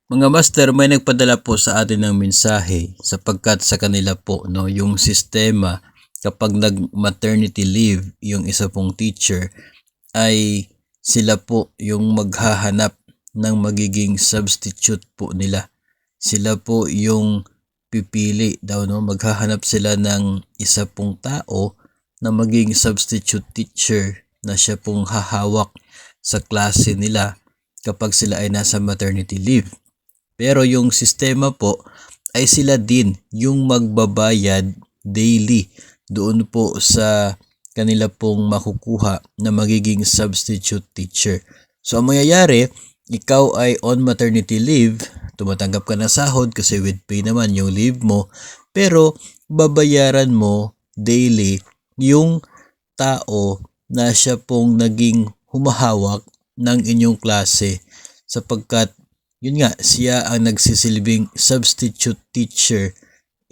Mga master, may nagpadala po sa atin ng mensahe sapagkat sa kanila po yung sistema kapag nag-maternity leave yung isa pong teacher ay sila po yung maghahanap ng magiging substitute po nila. Sila po yung pipili daw, maghahanap sila ng isa pong tao na maging substitute teacher na siya pong hahawak sa klase nila kapag sila ay nasa maternity leave. Pero yung sistema po ay sila din yung magbabayad daily doon po sa kanila pong makukuha na magiging substitute teacher. So ang mangyayari, ikaw ay on maternity leave, tumatanggap ka ng sahod kasi with pay naman yung leave mo, pero babayaran mo daily yung tao na siya pong naging humahawak ng inyong klase sapagkat yun nga, siya ang nagsisilbing substitute teacher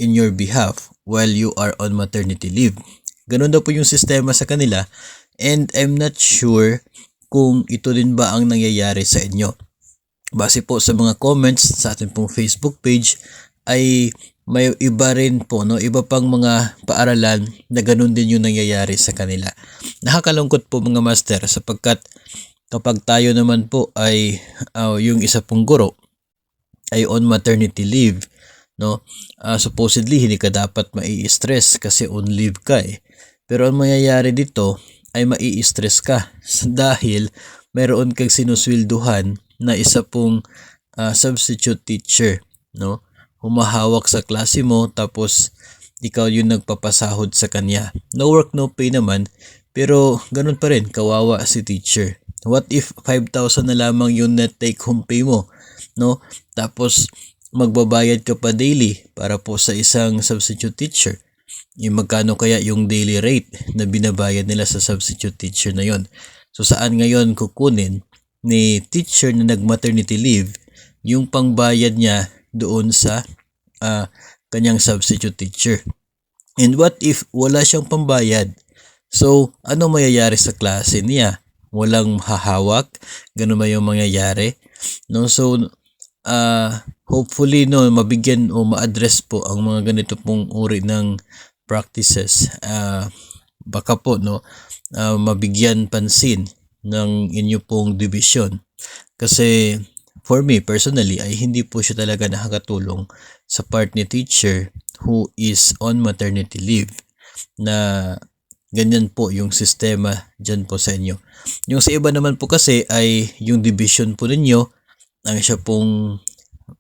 in your behalf while you are on maternity leave. Ganun daw po yung sistema sa kanila and I'm not sure kung ito din ba ang nangyayari sa inyo. Base po sa mga comments sa ating pong Facebook page ay may iba rin po, iba pang mga paaralan na ganun din yung nangyayari sa kanila. Nakakalungkot po mga master sapagkat kapag tayo naman po ay yung isa pong guro ay on maternity leave, supposedly hindi ka dapat mai-stress kasi on leave ka Pero ang mangyayari dito ay mai-stress ka dahil mayroon kang sinuswelduhan na isa pong substitute teacher, humahawak sa klase mo tapos ikaw yung nagpapasahod sa kanya. No work, no pay naman, pero ganun pa rin, kawawa si teacher. What if 5,000 na lamang yung net take home pay mo, Tapos magbabayad ka pa daily para po sa isang substitute teacher. Yung magkano kaya yung daily rate na binabayad nila sa substitute teacher na yon? So saan ngayon kukunin ni teacher na nag-maternity leave yung pangbayad niya doon sa kanyang substitute teacher? And what if wala siyang pambayad? So ano mayayari sa klase niya? Walang hahawak? Ganun ba yung mangyayari? So hopefully mabigyan o ma-address po ang mga ganito pong uri ng practices. Baka po mabigyan pansin ng inyo pong division. Kasi for me personally ay hindi po siya talaga nakakatulong sa part ni teacher who is on maternity leave na ganyan po yung sistema dyan po sa inyo. Yung sa iba naman po kasi ay yung division po ninyo ang siya pong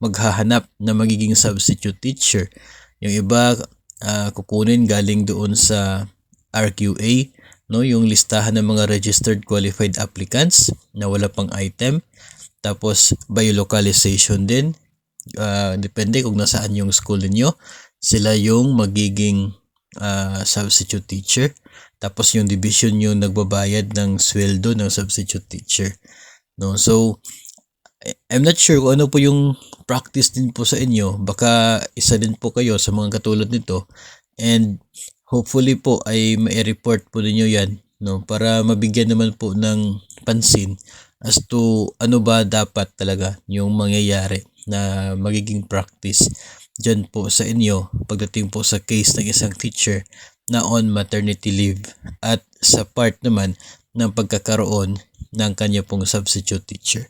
maghahanap na magiging substitute teacher. Yung iba kukunin galing doon sa RQA, yung listahan ng mga registered qualified applicants na wala pang item. Tapos by localization din, depende kung nasaan yung school niyo, sila yung magiging substitute teacher. Tapos yung division yung nagbabayad ng sweldo ng substitute teacher. So I'm not sure kung ano po yung practice din po sa inyo. Baka isa din po kayo sa mga katulad nito. And hopefully po ay mai-report po ninyo yan, para mabigyan naman po ng pansin as to ano ba dapat talaga yung mangyayari na magiging practice dyan po sa inyo pagdating po sa case ng isang teacher na on maternity leave at sa part naman ng pagkakaroon ng kanya pong substitute teacher.